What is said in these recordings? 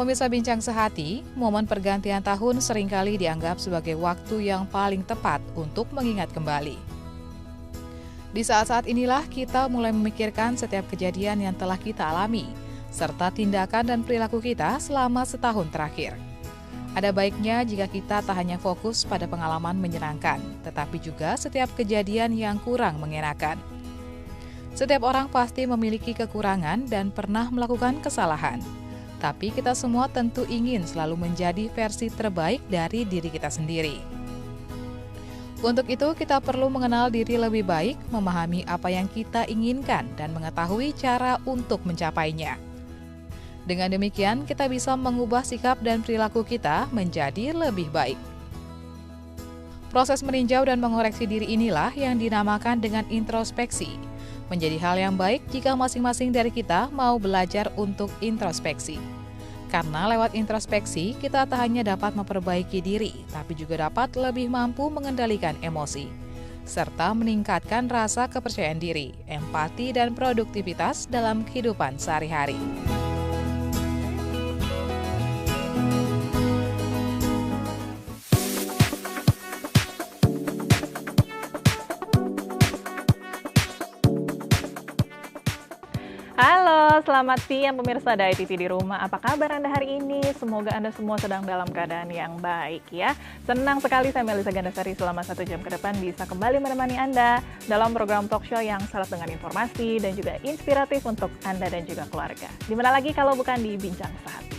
Pemirsa Bincang Sehati, momen pergantian tahun seringkali dianggap sebagai waktu yang paling tepat untuk mengingat kembali. Di saat-saat inilah kita mulai memikirkan setiap kejadian yang telah kita alami, serta tindakan dan perilaku kita selama setahun terakhir. Ada baiknya jika kita tak hanya fokus pada pengalaman menyenangkan, tetapi juga setiap kejadian yang kurang mengenakan. Setiap orang pasti memiliki kekurangan dan pernah melakukan kesalahan. Tapi kita semua tentu ingin selalu menjadi versi terbaik dari diri kita sendiri. Untuk itu, kita perlu mengenal diri lebih baik, memahami apa yang kita inginkan, dan mengetahui cara untuk mencapainya. Dengan demikian, kita bisa mengubah sikap dan perilaku kita menjadi lebih baik. Proses meninjau dan mengoreksi diri inilah yang dinamakan dengan introspeksi. Menjadi hal yang baik jika masing-masing dari kita mau belajar untuk introspeksi. Karena lewat introspeksi, kita tak hanya dapat memperbaiki diri, tapi juga dapat lebih mampu mengendalikan emosi, serta meningkatkan rasa kepercayaan diri, empati, dan produktivitas dalam kehidupan sehari-hari. Halo, selamat siang pemirsa Dai TV di rumah. Apa kabar Anda hari ini? Semoga Anda semua sedang dalam keadaan yang baik ya. Senang sekali saya Melisa Gandasari selama 1 jam ke depan bisa kembali menemani Anda dalam program talk show yang syarat dengan informasi dan juga inspiratif untuk Anda dan juga keluarga. Dimana lagi kalau bukan di Bincang Sehati.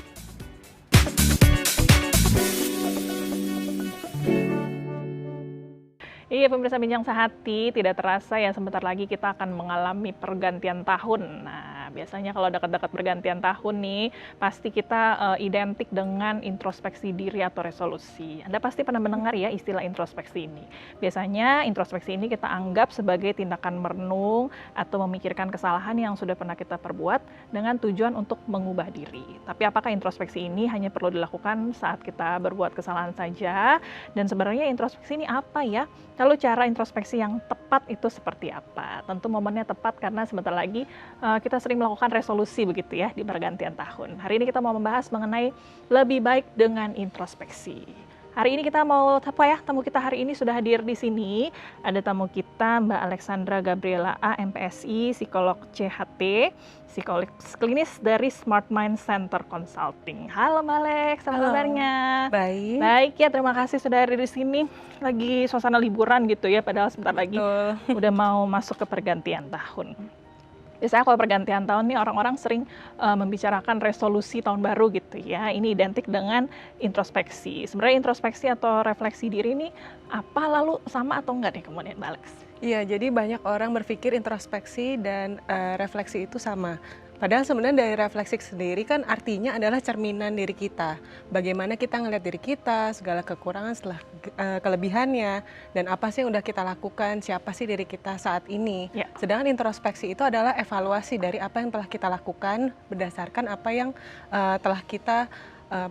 Iya pemirsa Bincang Sehati, tidak terasa ya sebentar lagi kita akan mengalami pergantian tahun. Nah biasanya kalau dekat-dekat pergantian tahun nih, pasti kita identik dengan introspeksi diri atau resolusi. Anda pasti pernah mendengar ya istilah introspeksi ini. Biasanya introspeksi ini kita anggap sebagai tindakan merenung atau memikirkan kesalahan yang sudah pernah kita perbuat dengan tujuan untuk mengubah diri. Tapi apakah introspeksi ini hanya perlu dilakukan saat kita berbuat kesalahan saja? Dan sebenarnya introspeksi ini apa ya? Lalu cara introspeksi yang tepat itu seperti apa? Tentu momennya tepat karena sebentar lagi kita sering melakukan resolusi begitu ya di pergantian tahun. Hari ini kita mau membahas mengenai lebih baik dengan introspeksi. Hari ini kita mau tamu kita hari ini sudah hadir di sini. Ada tamu kita Mbak Alexandra Gabriela A, MPSI, psikolog CHT, psikolog klinis dari Smart Mind Center Consulting. Halo Mbak Alex, apa kabarnya? Baik. Baik ya, terima kasih sudah hadir di sini. Lagi suasana liburan gitu ya, padahal sebentar lagi udah mau masuk ke pergantian tahun. Biasanya kalau pergantian tahun nih orang-orang sering membicarakan resolusi tahun baru gitu ya. Ini identik dengan introspeksi. Sebenarnya introspeksi atau refleksi diri ini apa, lalu sama atau enggak nih kemudian Mbak Alex? Iya, jadi banyak orang berpikir introspeksi dan refleksi itu sama. Padahal sebenarnya dari refleksi sendiri kan artinya adalah cerminan diri kita. Bagaimana kita ngelihat diri kita, segala kekurangan setelah kelebihannya, dan apa sih yang udah kita lakukan, siapa sih diri kita saat ini. Ya. Sedangkan introspeksi itu adalah evaluasi dari apa yang telah kita lakukan berdasarkan apa yang telah kita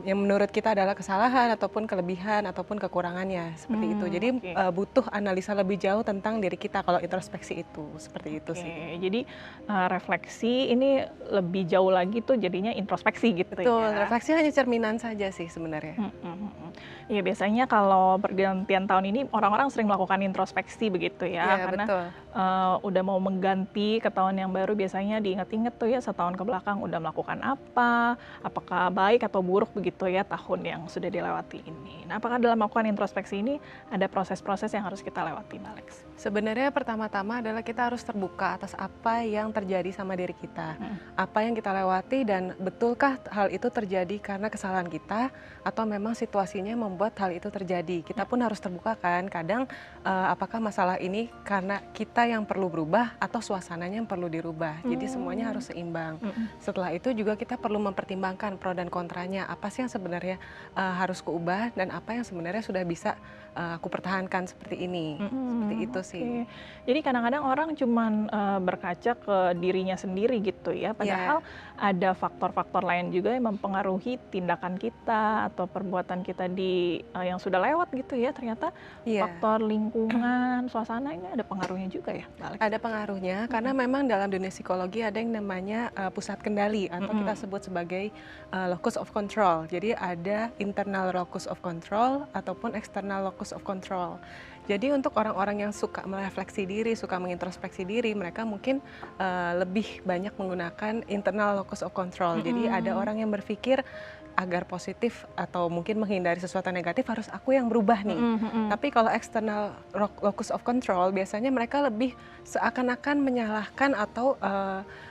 yang menurut kita adalah kesalahan ataupun kelebihan ataupun kekurangannya seperti itu. Jadi butuh analisa lebih jauh tentang diri kita kalau introspeksi itu seperti itu sih. Jadi refleksi ini lebih jauh lagi tuh jadinya introspeksi gitu. Betul, ya. refleksi hanya cerminan saja sih sebenarnya. Iya biasanya kalau pergantian tahun ini orang-orang sering melakukan introspeksi begitu ya, Iya, karena betul. Udah mau mengganti ke tahun yang baru, biasanya diinget-inget tuh ya setahun ke belakang udah melakukan apa, apakah baik atau buruk begitu ya tahun yang sudah dilewati ini. Nah, apakah dalam melakukan introspeksi ini ada proses-proses yang harus kita lewati, Mbak Alex? Sebenarnya pertama-tama adalah kita harus terbuka atas apa yang terjadi sama diri kita, apa yang kita lewati, dan betulkah hal itu terjadi karena kesalahan kita atau memang situasinya membuat hal itu terjadi. Kita pun harus terbuka kan, kadang apakah masalah ini karena kita yang perlu berubah atau suasananya yang perlu dirubah. Jadi semuanya harus seimbang. Setelah itu juga kita perlu mempertimbangkan pro dan kontranya, apa sih yang sebenarnya harus kuubah dan apa yang sebenarnya sudah bisa aku pertahankan seperti ini. Seperti itu sih. Jadi kadang-kadang orang cuman berkaca ke dirinya sendiri gitu ya, padahal ada faktor-faktor lain juga yang mempengaruhi tindakan kita atau perbuatan kita di dari yang sudah lewat gitu ya, ternyata Iya. faktor lingkungan, suasana ini ada pengaruhnya juga ya, Mbak Alex? Ada pengaruhnya karena memang dalam dunia psikologi ada yang namanya pusat kendali atau kita sebut sebagai locus of control. Jadi ada internal locus of control ataupun external locus of control. Jadi untuk orang-orang yang suka merefleksi diri, suka mengintrospeksi diri, mereka mungkin lebih banyak menggunakan internal locus of control. Jadi ada orang yang berpikir agar positif atau mungkin menghindari sesuatu negatif harus aku yang berubah nih. Tapi kalau external locus of control biasanya mereka lebih seakan-akan menyalahkan atau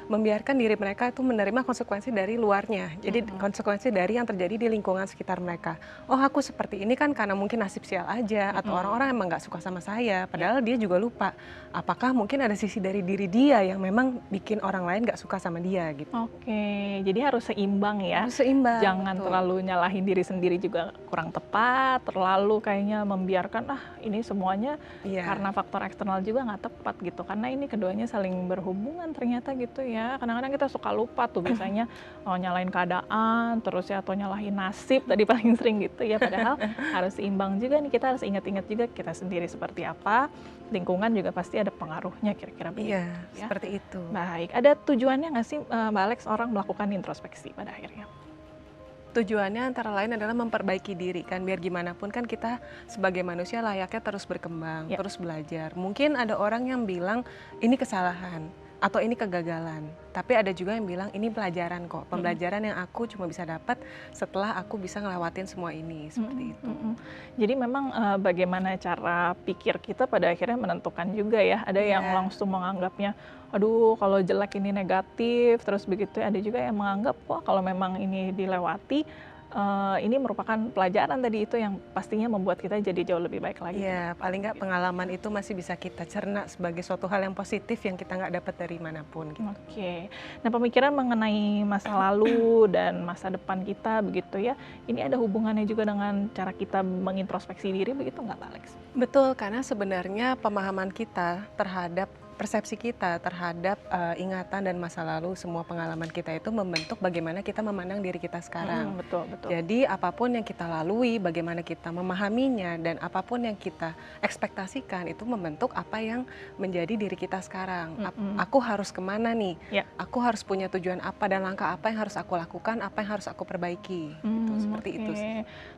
membiarkan diri mereka itu menerima konsekuensi dari luarnya. Jadi konsekuensi dari yang terjadi di lingkungan sekitar mereka. Oh, aku seperti ini kan karena mungkin nasib sial aja atau orang-orang emang nggak suka sama saya. Padahal dia juga lupa apakah mungkin ada sisi dari diri dia yang memang bikin orang lain nggak suka sama dia gitu. Oke, jadi harus seimbang ya. Harus seimbang. Jangan terlalu nyalahin diri sendiri juga kurang tepat, terlalu kayaknya membiarkan ini semuanya karena faktor eksternal juga nggak tepat gitu. Karena ini keduanya saling berhubungan ternyata gitu ya. Kadang-kadang kita suka lupa tuh biasanya nyalain keadaan terus ya, atau nyalahin nasib tadi paling sering gitu ya. Padahal harus seimbang juga nih, kita harus ingat-ingat juga kita sendiri seperti apa, lingkungan juga pasti ada pengaruhnya kira-kira begitu. Iya, Ya. seperti itu. Baik, ada tujuannya nggak sih Mbak Alex orang melakukan introspeksi pada akhirnya? Tujuannya antara lain adalah memperbaiki diri kan, biar gimana pun kan kita sebagai manusia layaknya terus berkembang, terus belajar. Mungkin ada orang yang bilang ini kesalahan atau ini kegagalan, tapi ada juga yang bilang ini pelajaran kok, pembelajaran yang aku cuma bisa dapat setelah aku bisa ngelewatin semua ini, seperti itu. Jadi memang bagaimana cara pikir kita pada akhirnya menentukan juga ya. Ada yang langsung menganggapnya, aduh kalau jelek ini negatif, terus begitu ada juga yang menganggap, wah kalau memang ini dilewati, ini merupakan pelajaran tadi itu yang pastinya membuat kita jadi jauh lebih baik lagi. Iya, paling nggak pengalaman itu masih bisa kita cerna sebagai suatu hal yang positif yang kita nggak dapat dari manapun. Gitu. Oke, nah pemikiran mengenai masa lalu dan masa depan kita begitu ya, ini ada hubungannya juga dengan cara kita mengintrospeksi diri begitu nggak Pak Alex? Betul, karena sebenarnya pemahaman kita terhadap persepsi kita terhadap ingatan dan masa lalu, semua pengalaman kita itu membentuk bagaimana kita memandang diri kita sekarang. Betul. Jadi apapun yang kita lalui, bagaimana kita memahaminya, dan apapun yang kita ekspektasikan itu membentuk apa yang menjadi diri kita sekarang. Aku harus kemana nih? Aku harus punya tujuan apa dan langkah apa yang harus aku lakukan, apa yang harus aku perbaiki. Gitu, seperti itu.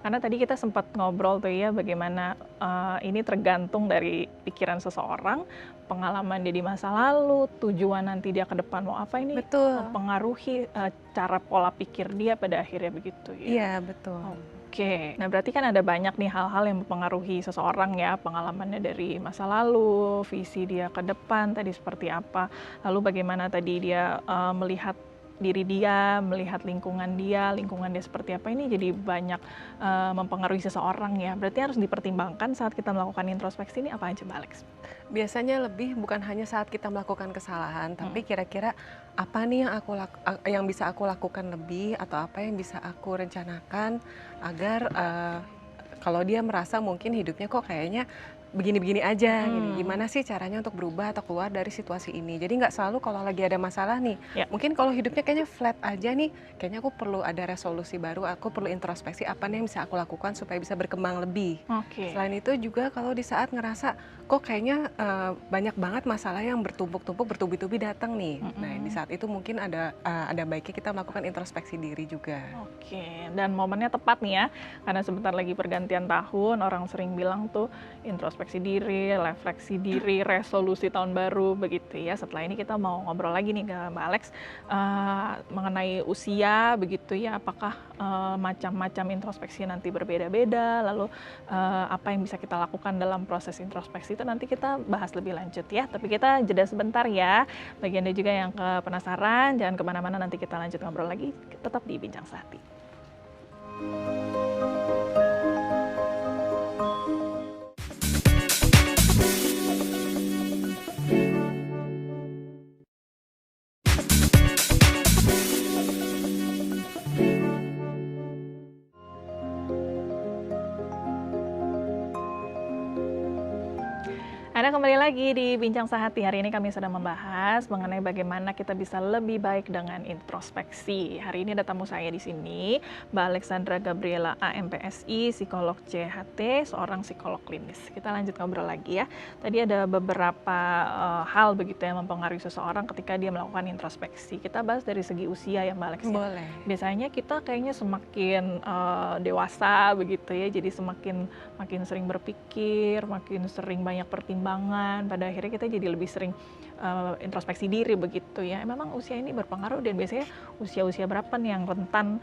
Karena tadi kita sempat ngobrol tuh ya, bagaimana ini tergantung dari pikiran seseorang, pengalaman dia di masa lalu, tujuan nanti dia ke depan mau apa, ini mempengaruhi cara pola pikir dia pada akhirnya begitu ya. Iya, betul. Oke, nah berarti kan ada banyak nih hal-hal yang mempengaruhi seseorang ya, pengalamannya dari masa lalu, visi dia ke depan tadi seperti apa, lalu bagaimana tadi dia melihat diri dia, melihat lingkungan dia seperti apa, ini jadi banyak mempengaruhi seseorang ya. Berarti harus dipertimbangkan saat kita melakukan introspeksi ini apa aja Mbak Alex? Biasanya lebih bukan hanya saat kita melakukan kesalahan, tapi kira-kira apa nih yang bisa aku lakukan lebih, atau apa yang bisa aku rencanakan agar kalau dia merasa mungkin hidupnya kok kayaknya begini-begini aja, gimana sih caranya untuk berubah atau keluar dari situasi ini. Jadi nggak selalu kalau lagi ada masalah nih, mungkin kalau hidupnya kayaknya flat aja nih, kayaknya aku perlu ada resolusi baru, aku perlu introspeksi apa nih yang bisa aku lakukan supaya bisa berkembang lebih. Selain itu juga kalau di saat ngerasa kok kayaknya banyak banget masalah yang bertumpuk-tumpuk, bertubi-tubi datang nih. Nah di saat itu mungkin ada baiknya kita melakukan introspeksi diri juga. Oke, dan momennya tepat nih ya, karena sebentar lagi pergantian tahun, orang sering bilang tuh introspeksi diri, refleksi diri, resolusi tahun baru begitu ya. Setelah ini kita mau ngobrol lagi nih ke Mbak Alex mengenai usia begitu ya, apakah macam-macam introspeksi nanti berbeda-beda, lalu apa yang bisa kita lakukan dalam proses introspeksi itu nanti kita bahas lebih lanjut ya. Tapi kita jeda sebentar ya, bagi Anda juga yang penasaran, jangan kemana-mana, nanti kita lanjut ngobrol lagi, tetap di Bincang Sehati. Anda Anda kembali lagi di Bincang Sehati. Hari ini kami sedang membahas mengenai bagaimana kita bisa lebih baik dengan introspeksi. Hari ini ada tamu saya di sini, Mbak Alexandra Gabriela AMPSI, psikolog CHT, seorang psikolog klinis. Kita lanjut ngobrol lagi ya. Tadi ada beberapa hal begitu yang mempengaruhi seseorang ketika dia melakukan introspeksi. Kita bahas dari segi usia ya Mbak Alex. Boleh. Biasanya kita kayaknya semakin dewasa begitu ya, jadi makin sering berpikir, makin sering banyak pertimbangan, pada akhirnya kita jadi lebih sering introspeksi diri begitu ya. Memang usia ini berpengaruh, dan biasanya usia-usia berapa nih yang rentan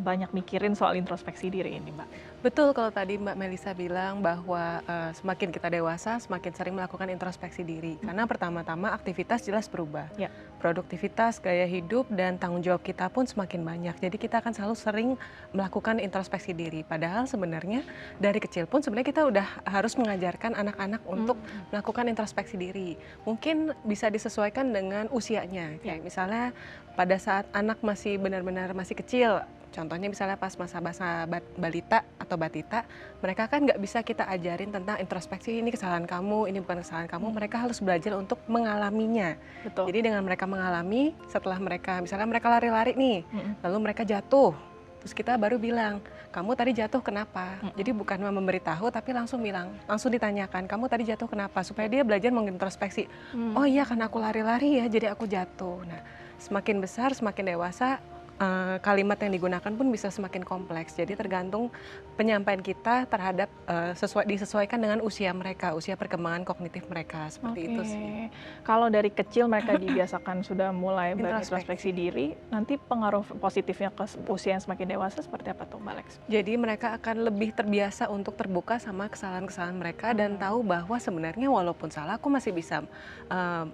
banyak mikirin soal introspeksi diri ini, Mbak? Betul, kalau tadi Mbak Melisa bilang bahwa semakin kita dewasa, semakin sering melakukan introspeksi diri. Karena pertama-tama aktivitas jelas berubah. Ya. Produktivitas, gaya hidup, dan tanggung jawab kita pun semakin banyak. Jadi kita akan selalu sering melakukan introspeksi diri. Padahal sebenarnya dari kecil pun sebenarnya kita udah harus mengajarkan anak-anak untuk melakukan introspeksi diri. Mungkin bisa disesuaikan dengan usianya. Kayak misalnya pada saat anak masih benar-benar masih kecil, contohnya misalnya pas masa-masa balita atau batita, mereka kan nggak bisa kita ajarin tentang introspeksi, ini kesalahan kamu, ini bukan kesalahan kamu. Mereka harus belajar untuk mengalaminya. Betul. Jadi dengan mereka mengalami, setelah mereka, misalnya mereka lari-lari nih, lalu mereka jatuh, terus kita baru bilang, kamu tadi jatuh kenapa? Jadi bukan memberitahu, tapi langsung bilang, langsung ditanyakan, kamu tadi jatuh kenapa? Supaya dia belajar mengintrospeksi. Oh iya, karena aku lari-lari ya, jadi aku jatuh. Nah, semakin besar, semakin dewasa, kalimat yang digunakan pun bisa semakin kompleks. Jadi tergantung penyampaian kita terhadap disesuaikan dengan usia mereka, usia perkembangan kognitif mereka, seperti itu sih. Kalau dari kecil mereka dibiasakan sudah mulai berintrospeksi diri, nanti pengaruh positifnya ke usia yang semakin dewasa seperti apa tuh, Mbak Alex? Jadi mereka akan lebih terbiasa untuk terbuka sama kesalahan-kesalahan mereka dan tahu bahwa sebenarnya walaupun salah aku masih bisa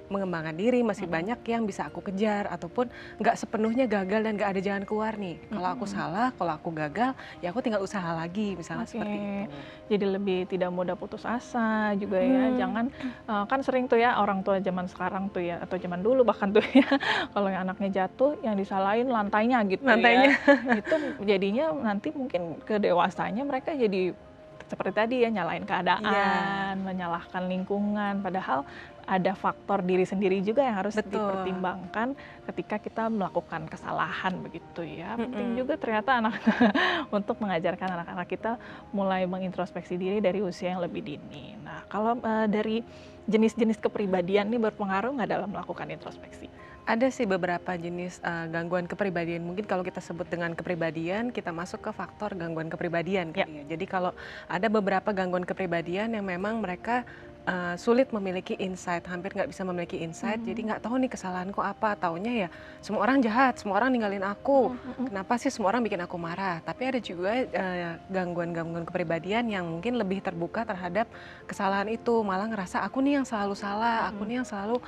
mengembangkan diri, masih banyak yang bisa aku kejar, ataupun nggak sepenuhnya gagal dan nggak ada jalan keluar nih. Kalau aku salah, kalau aku gagal, ya aku tinggal usaha lagi, misalnya seperti itu. Jadi lebih tidak mudah putus asa juga ya. Jangan kan sering tuh ya orang tua zaman sekarang tuh ya, atau zaman dulu bahkan tuh ya, kalau yang anaknya jatuh yang disalahin lantainya gitu ya. Itu jadinya nanti mungkin ke dewasanya mereka jadi seperti tadi ya, nyalain keadaan, menyalahkan lingkungan, padahal ada faktor diri sendiri juga yang harus dipertimbangkan ketika kita melakukan kesalahan begitu ya. Penting juga ternyata untuk mengajarkan anak-anak kita mulai mengintrospeksi diri dari usia yang lebih dini. Nah, kalau dari jenis-jenis kepribadian ini berpengaruh nggak dalam melakukan introspeksi? Ada sih beberapa jenis gangguan kepribadian. Mungkin kalau kita sebut dengan kepribadian, kita masuk ke faktor gangguan kepribadian. Ya. Jadi kalau ada beberapa gangguan kepribadian yang memang mereka sulit memiliki insight, hampir nggak bisa memiliki insight, jadi nggak tahu nih kesalahanku apa, taunya ya semua orang jahat, semua orang ninggalin aku, kenapa sih semua orang bikin aku marah. Tapi ada juga gangguan-gangguan kepribadian yang mungkin lebih terbuka terhadap kesalahan itu, malah ngerasa aku nih yang selalu salah, aku nih yang selalu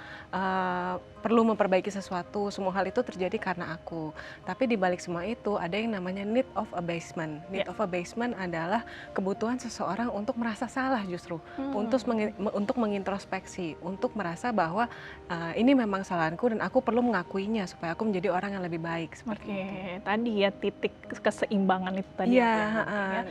perlu memperbaiki sesuatu, semua hal itu terjadi karena aku. Tapi di balik semua itu ada yang namanya need of abasement. Need of abasement adalah kebutuhan seseorang untuk merasa salah justru, untuk mengintrospeksi, untuk merasa bahwa ini memang kesalahanku dan aku perlu mengakuinya supaya aku menjadi orang yang lebih baik. Seperti itu. Tadi ya titik keseimbangan itu tadi. Iya,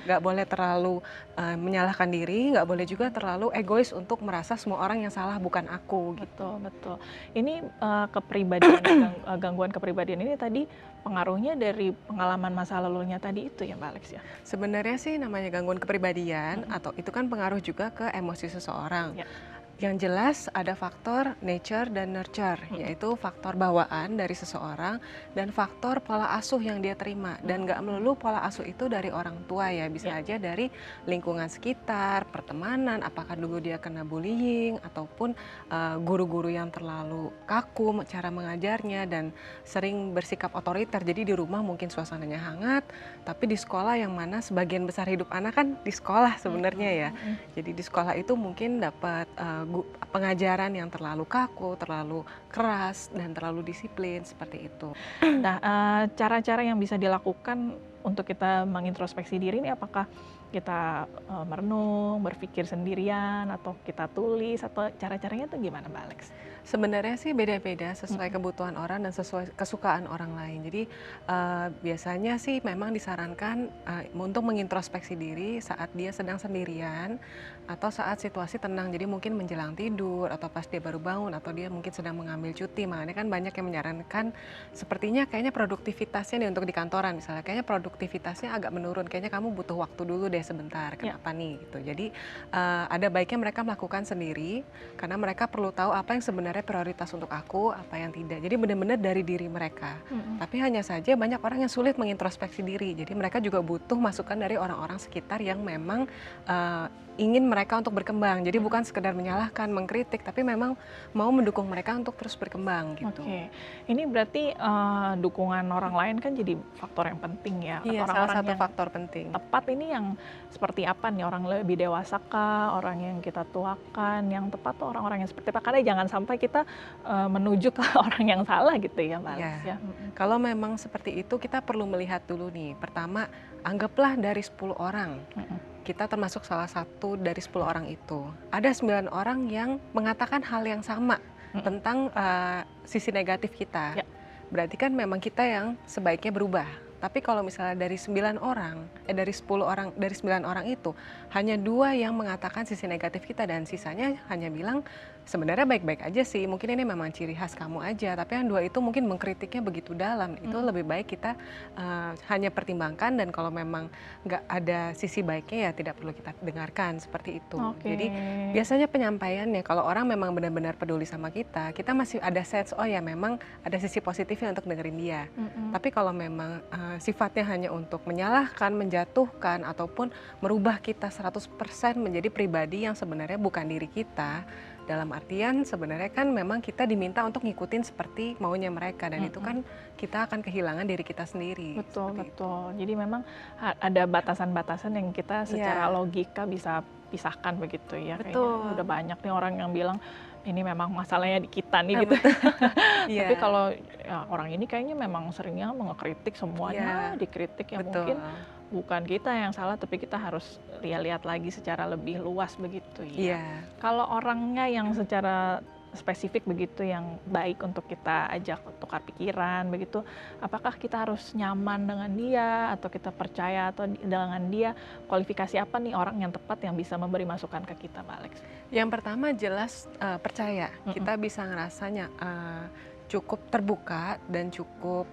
nggak boleh terlalu menyalahkan diri, nggak boleh juga terlalu egois untuk merasa semua orang yang salah bukan aku. Betul, betul. Ini kepribadian, gangguan kepribadian ini tadi pengaruhnya dari pengalaman masa lalunya tadi itu ya Mbak Alex ya? Sebenarnya sih namanya gangguan kepribadian atau itu kan pengaruh juga ke emosi seseorang. Yang jelas ada faktor nature dan nurture, yaitu faktor bawaan dari seseorang dan faktor pola asuh yang dia terima. Dan nggak melulu pola asuh itu dari orang tua ya, bisa aja dari lingkungan sekitar, pertemanan, apakah dulu dia kena bullying, ataupun guru-guru yang terlalu kaku cara mengajarnya dan sering bersikap otoriter. Jadi di rumah mungkin suasananya hangat, tapi di sekolah yang mana sebagian besar hidup anak kan di sekolah sebenarnya ya. Jadi di sekolah itu mungkin dapat pengajaran yang terlalu kaku, terlalu keras, dan terlalu disiplin, seperti itu. Nah, cara-cara yang bisa dilakukan untuk kita mengintrospeksi diri ini apakah kita merenung, berpikir sendirian, atau kita tulis, atau cara-caranya tuh gimana Mbak Alex? Sebenarnya sih beda-beda sesuai kebutuhan orang dan sesuai kesukaan orang lain. Jadi biasanya sih memang disarankan untuk mengintrospeksi diri saat dia sedang sendirian atau saat situasi tenang. Jadi mungkin menjelang tidur atau pas dia baru bangun atau dia mungkin sedang mengambil cuti. Makanya kan banyak yang menyarankan sepertinya kayaknya produktivitasnya nih untuk di kantoran misalnya, kayaknya produktivitasnya agak menurun. Kayaknya kamu butuh waktu dulu deh sebentar. Kenapa nih gitu. Jadi ada baiknya mereka melakukan sendiri karena mereka perlu tahu apa yang sebenarnya prioritas untuk aku, apa yang tidak. Jadi benar-benar dari diri mereka. Tapi hanya saja banyak orang yang sulit mengintrospeksi diri. Jadi mereka juga butuh masukan dari orang-orang sekitar yang memang ingin mereka untuk berkembang. Jadi bukan sekedar menyalahkan, mengkritik, tapi memang mau mendukung mereka untuk terus berkembang gitu. Oke, ini berarti dukungan orang lain kan jadi faktor yang penting ya. Iya, salah Orang-orang satu yang faktor penting. tepat ini yang seperti apa nih? Orang lebih dewasa kah? Orang yang kita tuakan? Yang tepat tuh orang-orang yang seperti apa? Karena jangan sampai kita menuju ke orang yang salah gitu ya Mbak Alex ya. Kalau memang seperti itu kita perlu melihat dulu nih. Pertama, anggaplah dari 10 orang. Kita termasuk salah satu dari 10 orang itu. Ada 9 orang yang mengatakan hal yang sama tentang sisi negatif kita. Berarti kan memang kita yang sebaiknya berubah. Tapi kalau misalnya dari 9 orang, dari 10 orang, dari 9 orang itu hanya 2 yang mengatakan sisi negatif kita dan sisanya hanya bilang sebenarnya baik-baik aja sih, mungkin ini memang ciri khas kamu aja, tapi yang 2 itu mungkin mengkritiknya begitu dalam. Itu lebih baik kita hanya pertimbangkan dan kalau memang nggak ada sisi baiknya ya tidak perlu kita dengarkan seperti itu. Jadi biasanya penyampaiannya kalau orang memang benar-benar peduli sama kita masih ada sense, oh ya memang ada sisi positifnya untuk dengerin dia. Tapi kalau memang sifatnya hanya untuk menyalahkan, menjatuhkan, ataupun merubah kita 100% menjadi pribadi yang sebenarnya bukan diri kita. Dalam artian sebenarnya kan memang kita diminta untuk ngikutin seperti maunya mereka dan itu kan kita akan kehilangan diri kita sendiri. Betul. Jadi memang ada batasan-batasan yang kita secara logika bisa pisahkan begitu ya. Kayaknya udah banyak nih orang yang bilang ini memang masalahnya di kita nih gitu. Tapi kalau ya, orang ini kayaknya memang seringnya mengkritik semuanya, dikritik ya mungkin bukan kita yang salah, tapi kita harus lihat lagi secara lebih luas begitu ya. Kalau orangnya yang secara spesifik begitu yang baik untuk kita ajak tukar pikiran begitu, apakah kita harus nyaman dengan dia atau kita percaya atau dengan dia? Kualifikasi apa nih orang yang tepat yang bisa memberi masukan ke kita, Mbak Alex? Yang pertama jelas percaya, kita bisa ngerasanya cukup terbuka dan cukup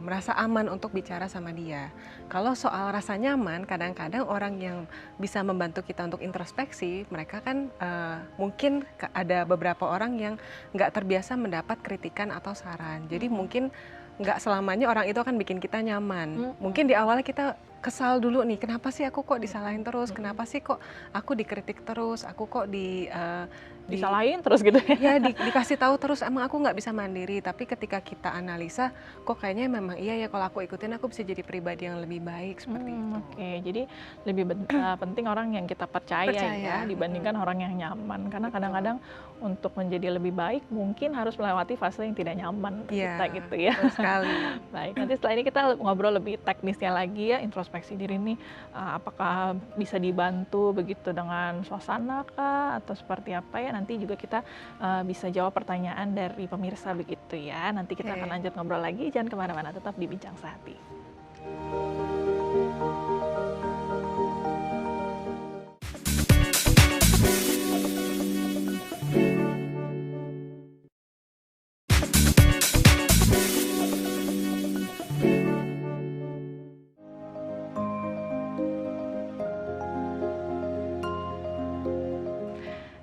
merasa aman untuk bicara sama dia. Kalau soal rasa nyaman, kadang-kadang orang yang bisa membantu kita untuk introspeksi, mereka kan mungkin ada beberapa orang yang nggak terbiasa mendapat kritikan atau saran. Jadi mungkin nggak selamanya orang itu akan bikin kita nyaman. Mungkin di awalnya kita kesal dulu nih, kenapa sih aku kok disalahin terus, kenapa sih kok aku dikritik terus, aku kok disalahin terus gitu ya. Dikasih tahu terus, emang aku nggak bisa mandiri. Tapi ketika kita analisa, kok kayaknya memang iya ya kalau aku ikutin aku bisa jadi pribadi yang lebih baik seperti itu. Jadi lebih penting orang yang kita percaya. Ya dibandingkan orang yang nyaman, karena kadang-kadang untuk menjadi lebih baik mungkin harus melewati fase yang tidak nyaman kita gitu ya. Sekali. Baik, nanti setelah ini kita ngobrol lebih teknisnya lagi ya, introspeksi diri ini apakah bisa dibantu begitu dengan suasana kah atau seperti apa ya, nanti juga kita bisa jawab pertanyaan dari pemirsa begitu ya. Nanti kita akan lanjut ngobrol lagi, jangan kemana-mana, tetap di Bincang Sehati.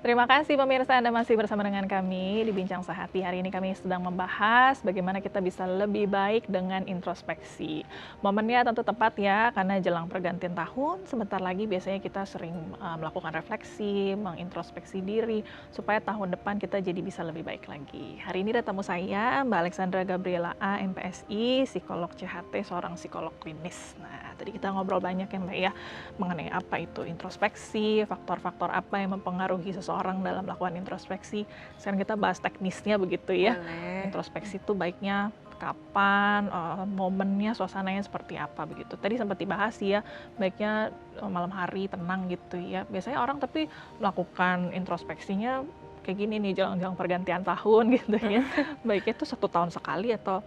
Terima kasih pemirsa, Anda masih bersama dengan kami di Bincang Sehati. Hari ini kami sedang membahas bagaimana kita bisa lebih baik dengan introspeksi. Momennya tentu tepat ya, karena jelang pergantian tahun, sebentar lagi biasanya kita sering melakukan refleksi, mengintrospeksi diri, supaya tahun depan kita jadi bisa lebih baik lagi. Hari ini ada tamu saya, Mbak Alexandra Gabriela A, MPSI, psikolog CHT, seorang psikolog klinis. Nah, tadi kita ngobrol banyak ya Mbak ya, mengenai apa itu introspeksi, faktor-faktor apa yang mempengaruhi seseorang dalam melakukan introspeksi. Sekarang kita bahas teknisnya begitu ya. Introspeksi itu baiknya kapan, momennya, suasananya seperti apa begitu. Tadi sempat dibahas ya, baiknya malam hari tenang gitu ya. Biasanya orang tapi melakukan introspeksinya kayak gini nih, jelang-jelang pergantian tahun gitu ya. Baiknya itu 1 tahun sekali atau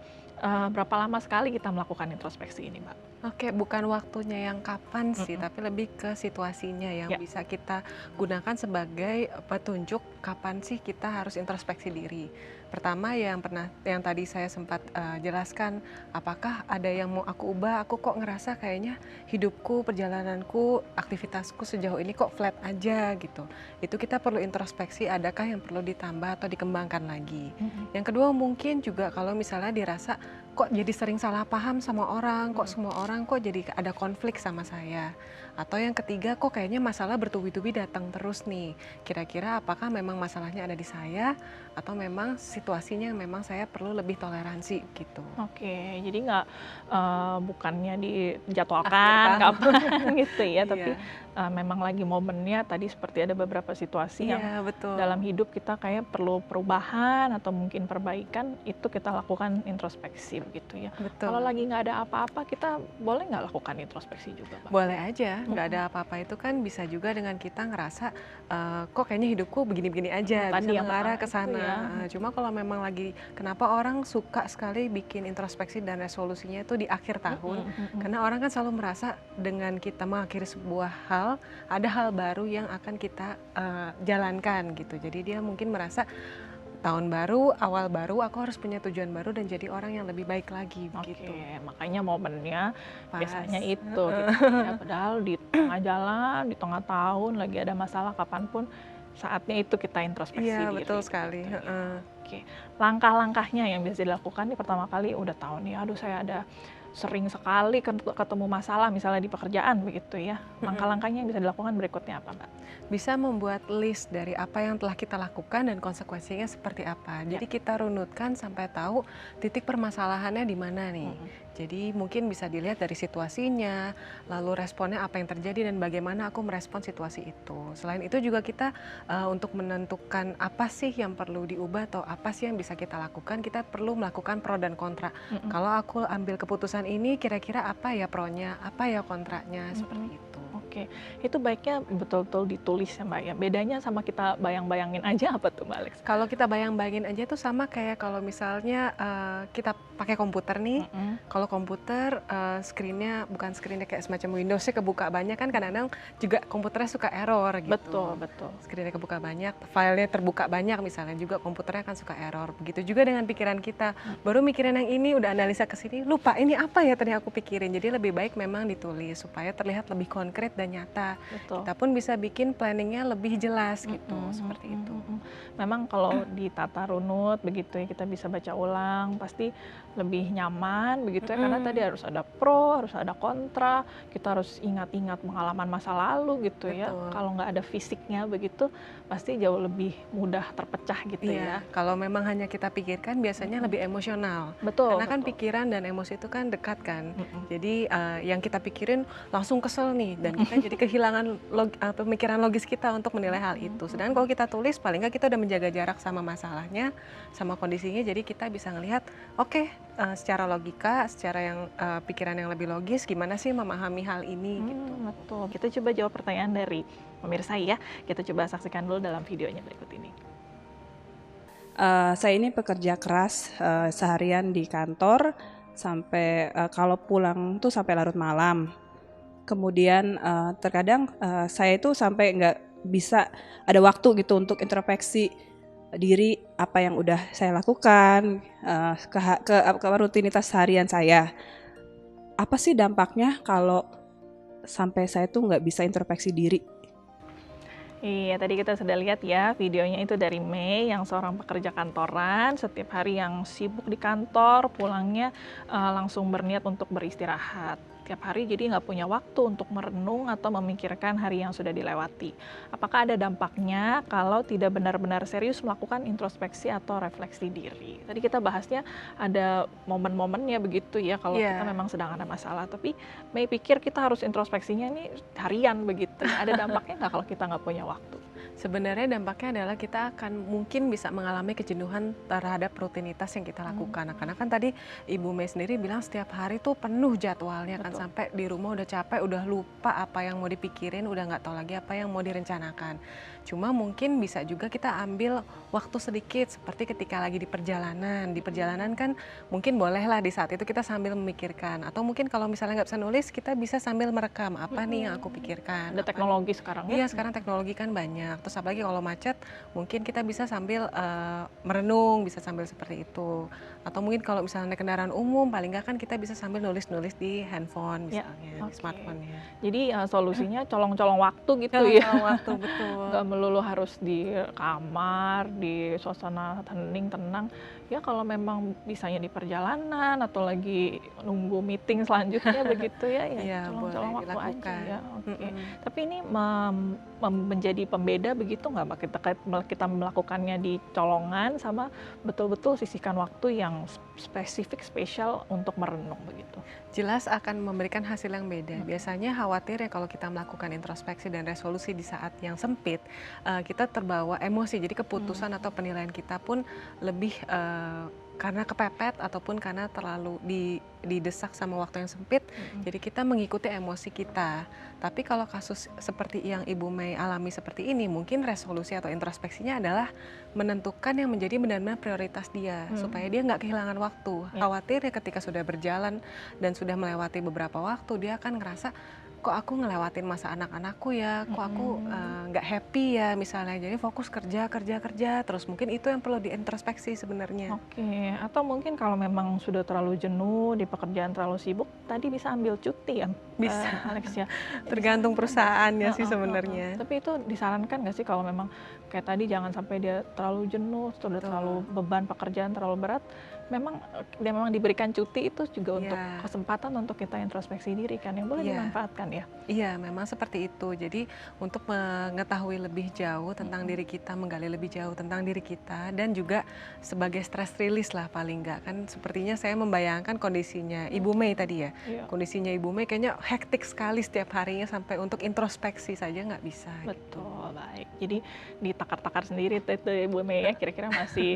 berapa lama sekali kita melakukan introspeksi ini, Mbak? Oke, bukan waktunya yang kapan sih, tapi lebih ke situasinya yang Ya. bisa kita gunakan sebagai petunjuk kapan sih kita harus introspeksi diri. Pertama yang tadi saya sempat jelaskan, apakah ada yang mau aku ubah? Aku kok ngerasa kayaknya hidupku, perjalananku, aktivitasku sejauh ini kok flat aja gitu. Itu kita perlu introspeksi, adakah yang perlu ditambah atau dikembangkan lagi. Yang kedua mungkin juga kalau misalnya dirasa kok jadi sering salah paham sama orang, kok semua orang kok jadi ada konflik sama saya. Atau yang ketiga, kok kayaknya masalah bertubi-tubi datang terus nih. Kira-kira apakah memang masalahnya ada di saya atau memang situasinya yang memang saya perlu lebih toleransi gitu. Oke, jadi nggak bukannya dijadwalkan kapan gitu ya, tapi memang lagi momennya tadi seperti ada beberapa situasi yang betul. dalam hidup kita kayak perlu perubahan atau mungkin perbaikan, itu kita lakukan introspeksi begitu ya. Betul. Kalau lagi nggak ada apa-apa, kita boleh nggak lakukan introspeksi juga, Mbak? Boleh aja, nggak ada apa-apa itu kan bisa juga dengan kita ngerasa kok kayaknya hidupku begini-begini aja, Tadi bisa yang mengarah ke itu sana. ya. Cuma kalau memang lagi, kenapa orang suka sekali bikin introspeksi dan resolusinya itu di akhir tahun? Karena orang kan selalu merasa dengan kita mengakhiri sebuah hal, ada hal baru yang akan kita jalankan gitu. Jadi dia mungkin merasa tahun baru, awal baru, aku harus punya tujuan baru dan jadi orang yang lebih baik lagi begitu. Oke, makanya momennya Pas. biasanya itu gitu ya. Padahal di tengah jalan, di tengah tahun lagi ada masalah kapanpun, saatnya itu kita introspeksi Iya, diri. betul sekali. Gitu ya. Oke, langkah-langkahnya yang bisa dilakukan nih, pertama kali udah tahu nih, aduh saya ada sering sekali ketemu masalah misalnya di pekerjaan begitu ya. Langkah-langkahnya yang bisa dilakukan berikutnya apa, Mbak? Bisa membuat list dari apa yang telah kita lakukan dan konsekuensinya seperti apa. Jadi kita runutkan sampai tahu titik permasalahannya di mana nih. Jadi mungkin bisa dilihat dari situasinya, lalu responnya apa yang terjadi dan bagaimana aku merespon situasi itu. Selain itu juga kita untuk menentukan apa sih yang perlu diubah atau apa sih yang bisa kita lakukan, kita perlu melakukan pro dan kontra. Kalau aku ambil keputusan ini, kira-kira apa ya pronya, apa ya kontranya, seperti itu. Oke, itu baiknya betul-betul ditulis ya, Mbak ya. Bedanya sama kita bayang-bayangin aja apa tuh, Mbak Alex? Kalau kita bayang-bayangin aja itu sama kayak kalau misalnya kita pakai komputer nih. Kalau komputer screen-nya bukan screen-nya kayak semacam Windows-nya kebuka banyak kan, kadang-kadang juga komputernya suka error gitu. Betul. Screen-nya kebuka banyak, filenya terbuka banyak misalnya, juga komputernya kan suka error. Begitu juga dengan pikiran kita. Baru mikirin yang ini, udah analisa ke sini, lupa ini apa ya tadi aku pikirin. Jadi lebih baik memang ditulis supaya terlihat lebih konkret dan nyata. Betul. Kita pun bisa bikin planningnya lebih jelas gitu, seperti itu. Memang kalau ditata runut begitu ya, kita bisa baca ulang, pasti lebih nyaman begitu ya, karena tadi harus ada pro, harus ada kontra, kita harus ingat-ingat pengalaman masa lalu gitu ya. Kalau nggak ada fisiknya begitu, pasti jauh lebih mudah terpecah gitu ya. Kalau memang hanya kita pikirkan biasanya lebih emosional. Betul. Karena kan pikiran dan emosi itu kan dekat kan. Jadi yang kita pikirin langsung kesel nih, dan kita jadi kehilangan pemikiran logis kita untuk menilai hal itu. Sedangkan kalau kita tulis, paling nggak kita udah menjaga jarak sama masalahnya, sama kondisinya. Jadi kita bisa ngelihat, oke, secara logika, secara yang pikiran yang lebih logis, gimana sih memahami hal ini gitu. Betul. Kita coba jawab pertanyaan dari pemirsa ya. Kita coba saksikan dulu dalam videonya berikut ini. Saya ini pekerja keras seharian di kantor sampai kalau pulang tuh sampai larut malam. Kemudian terkadang saya itu sampai nggak bisa ada waktu gitu untuk introspeksi diri apa yang udah saya lakukan ke rutinitas harian saya. Apa sih dampaknya kalau sampai saya tuh nggak bisa introspeksi diri? Iya, tadi kita sudah lihat ya videonya itu dari Mei yang seorang pekerja kantoran, setiap hari yang sibuk di kantor, pulangnya langsung berniat untuk beristirahat. Tiap hari jadi nggak punya waktu untuk merenung atau memikirkan hari yang sudah dilewati. Apakah ada dampaknya kalau tidak benar-benar serius melakukan introspeksi atau refleksi diri? Tadi kita bahasnya ada momen-momennya begitu ya kalau kita memang sedang ada masalah. Tapi Mei pikir kita harus introspeksinya ini harian begitu. Ada dampaknya nggak kalau kita nggak punya waktu? Sebenarnya dampaknya adalah kita akan mungkin bisa mengalami kejenuhan terhadap rutinitas yang kita lakukan. Nah, karena kan tadi Ibu Mei sendiri bilang setiap hari tuh penuh jadwalnya kan, Betul. sampai di rumah udah capek, udah lupa apa yang mau dipikirin, udah nggak tahu lagi apa yang mau direncanakan. Cuma mungkin bisa juga kita ambil waktu sedikit seperti ketika lagi di perjalanan. Di perjalanan kan mungkin bolehlah di saat itu kita sambil memikirkan, atau mungkin kalau misalnya nggak bisa nulis, kita bisa sambil merekam apa nih yang aku pikirkan. Ada apa teknologi sekarang ya. Iya, sekarang teknologi kan banyak. Terus apalagi kalau macet, mungkin kita bisa sambil merenung, bisa sambil seperti itu. Atau mungkin kalau misalnya naik kendaraan umum, paling nggak kan kita bisa sambil nulis-nulis di handphone Ya, misalnya, di oke. smartphone-nya. Jadi solusinya colong-colong waktu gitu Kalau ya. waktu betul. Nggak melulu harus di kamar, di suasana hening, tenang. Ya kalau memang bisanya di perjalanan atau lagi nunggu meeting selanjutnya begitu ya, ya Iya, colong-colong boleh waktu aja dilakukan. ya. Oke. Mm-mm. Tapi ini menjadi pembeda begitu nggak Mbak, kita melakukannya di colongan sama betul-betul sisihkan waktu yang spesifik, spesial untuk merenung begitu. Jelas akan memberikan hasil yang beda. Biasanya khawatir ya kalau kita melakukan introspeksi dan resolusi di saat yang sempit, kita terbawa emosi. Jadi keputusan atau penilaian kita pun lebih karena kepepet ataupun karena terlalu didesak sama waktu yang sempit, jadi kita mengikuti emosi kita. Tapi kalau kasus seperti yang Ibu Mei alami seperti ini, mungkin resolusi atau introspeksinya adalah menentukan yang menjadi benar-benar prioritas dia, supaya dia nggak kehilangan waktu. Khawatir ya ketika sudah berjalan dan sudah melewati beberapa waktu, dia akan ngerasa, kok aku ngelewatin masa anak-anakku ya, kok aku nggak happy ya misalnya. Jadi fokus kerja, terus mungkin itu yang perlu diintrospeksi sebenarnya. Oke, atau mungkin kalau memang sudah terlalu jenuh di pekerjaan, terlalu sibuk, tadi bisa ambil cuti ya, Bisa. Alex ya. Tergantung perusahaannya sih sebenarnya. Tapi itu disarankan nggak sih kalau memang kayak tadi jangan sampai dia terlalu jenuh, sudah terlalu beban pekerjaan terlalu berat, memang dia memang diberikan cuti itu juga untuk kesempatan untuk kita introspeksi diri kan, yang boleh dimanfaatkan ya. Iya, memang seperti itu. Jadi untuk mengetahui lebih jauh tentang diri kita, menggali lebih jauh tentang diri kita, dan juga sebagai stress release lah paling nggak. Kan sepertinya saya membayangkan kondisinya Ibu Mei tadi ya. Kondisinya Ibu Mei kayaknya hektik sekali setiap harinya, sampai untuk introspeksi saja nggak bisa. Betul, baik. Jadi ditakar-takar sendiri itu Ibu Mei ya, kira-kira masih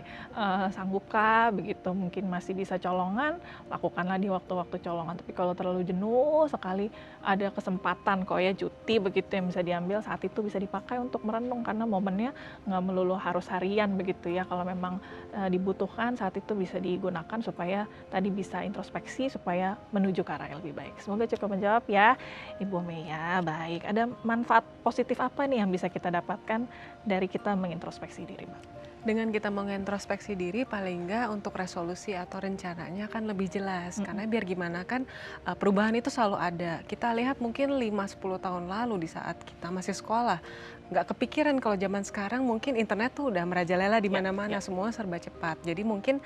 sanggupkah begitu, mungkin masih bisa colongan, lakukanlah di waktu-waktu colongan. Tapi kalau terlalu jenuh sekali, ada kesempatan kok ya cuti begitu yang bisa diambil, saat itu bisa dipakai untuk merenung, karena momennya nggak melulu harus harian begitu ya. Kalau memang dibutuhkan saat itu bisa digunakan supaya tadi bisa introspeksi, supaya menuju ke arah yang lebih baik. Semoga cukup menjawab ya Ibu Mei ya. Baik, ada manfaat positif apa nih yang bisa kita dapatkan dari kita mengintrospeksi diri, Mbak? Dengan kita mengintrospeksi diri, paling enggak untuk resolusi atau rencananya kan lebih jelas. Karena biar gimana kan perubahan itu selalu ada. Kita lihat mungkin 5-10 tahun lalu di saat kita masih sekolah, nggak kepikiran kalau zaman sekarang mungkin internet tuh udah merajalela di mana-mana, semua serba cepat. Jadi mungkin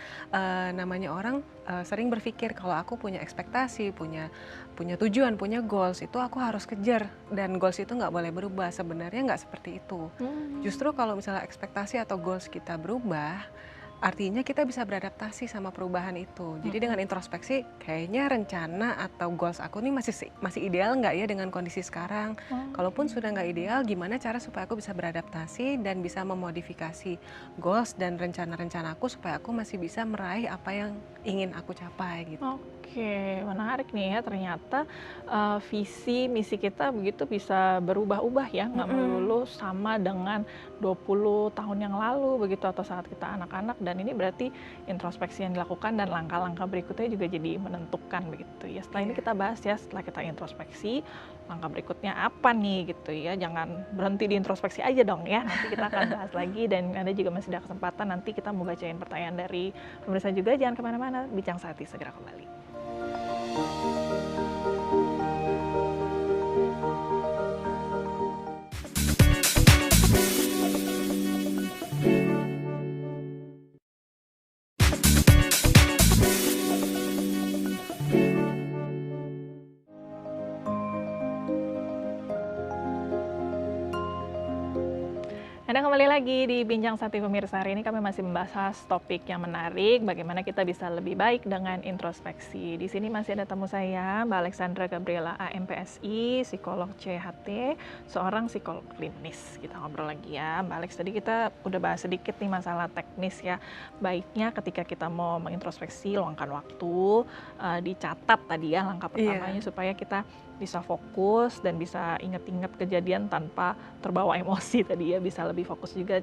namanya orang sering berpikir kalau aku punya ekspektasi, punya tujuan, punya goals, itu aku harus kejar, dan goals itu nggak boleh berubah. Sebenarnya nggak seperti itu. Justru kalau misalnya ekspektasi atau goals kita berubah, artinya kita bisa beradaptasi sama perubahan itu. Jadi dengan introspeksi, kayaknya rencana atau goals aku nih masih ideal nggak ya dengan kondisi sekarang? Kalaupun sudah nggak ideal, gimana cara supaya aku bisa beradaptasi dan bisa memodifikasi goals dan rencana-rencana aku supaya aku masih bisa meraih apa yang ingin aku capai gitu. Oke, menarik nih ya, ternyata visi misi kita begitu bisa berubah-ubah ya, nggak melulu sama dengan 20 tahun yang lalu begitu, atau saat kita anak-anak. Dan ini berarti introspeksi yang dilakukan dan langkah-langkah berikutnya juga jadi menentukan begitu ya. Setelah ini kita bahas ya, setelah kita introspeksi, langkah berikutnya apa nih gitu ya. Jangan berhenti di introspeksi aja dong ya, nanti kita akan bahas lagi, dan Anda juga masih ada kesempatan nanti kita mau bacain pertanyaan dari pemirsa juga. Jangan kemana-mana, Bincang Sehati segera kembali. Anda kembali lagi di Bincang Sakti pemirsa. Hari ini kami masih membahas topik yang menarik, bagaimana kita bisa lebih baik dengan introspeksi. Di sini masih ada tamu saya, Mbak Alexandra Gabriela AMPSI, psikolog CHT, seorang psikolog klinis. Kita ngobrol lagi ya, Mbak Alex. Tadi kita udah bahas sedikit nih masalah teknis ya. Baiknya ketika kita mau mengintrospeksi, luangkan waktu, dicatat tadi ya langkah pertamanya supaya kita bisa fokus dan bisa ingat-ingat kejadian tanpa terbawa emosi tadi ya, bisa lebih fokus juga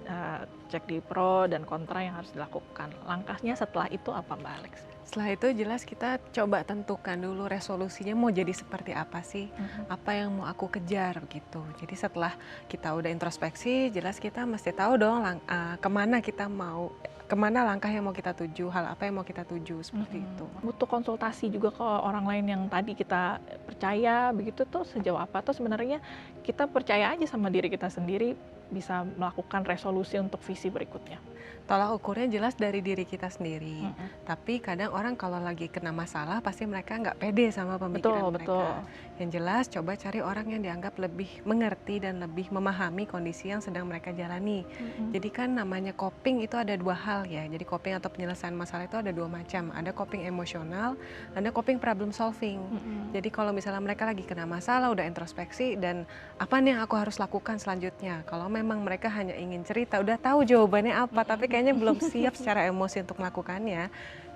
cek di pro dan kontra yang harus dilakukan. Langkahnya setelah itu apa Mbak Alex? Setelah itu jelas kita coba tentukan dulu resolusinya mau jadi seperti apa sih, apa yang mau aku kejar gitu. Jadi setelah kita udah introspeksi, jelas kita mesti tahu dong kemana langkah yang mau kita tuju, hal apa yang mau kita tuju, seperti itu. Butuh konsultasi juga ke orang lain yang tadi kita percaya begitu tuh sejauh apa, atau sebenarnya kita percaya aja sama diri kita sendiri bisa melakukan resolusi untuk visi berikutnya? Tolak ukurnya jelas dari diri kita sendiri. Tapi kadang orang kalau lagi kena masalah pasti mereka nggak pede sama pemikiran mereka. Yang jelas coba cari orang yang dianggap lebih mengerti dan lebih memahami kondisi yang sedang mereka jalani. Jadi kan namanya coping itu ada dua hal ya. Jadi coping atau penyelesaian masalah itu ada dua macam. Ada coping emosional, ada coping problem solving. Jadi kalau misalnya mereka lagi kena masalah, udah introspeksi dan apa nih yang aku harus lakukan selanjutnya. Kalau memang mereka hanya ingin cerita, udah tahu jawabannya apa, tapi kayaknya belum siap secara emosi untuk melakukannya,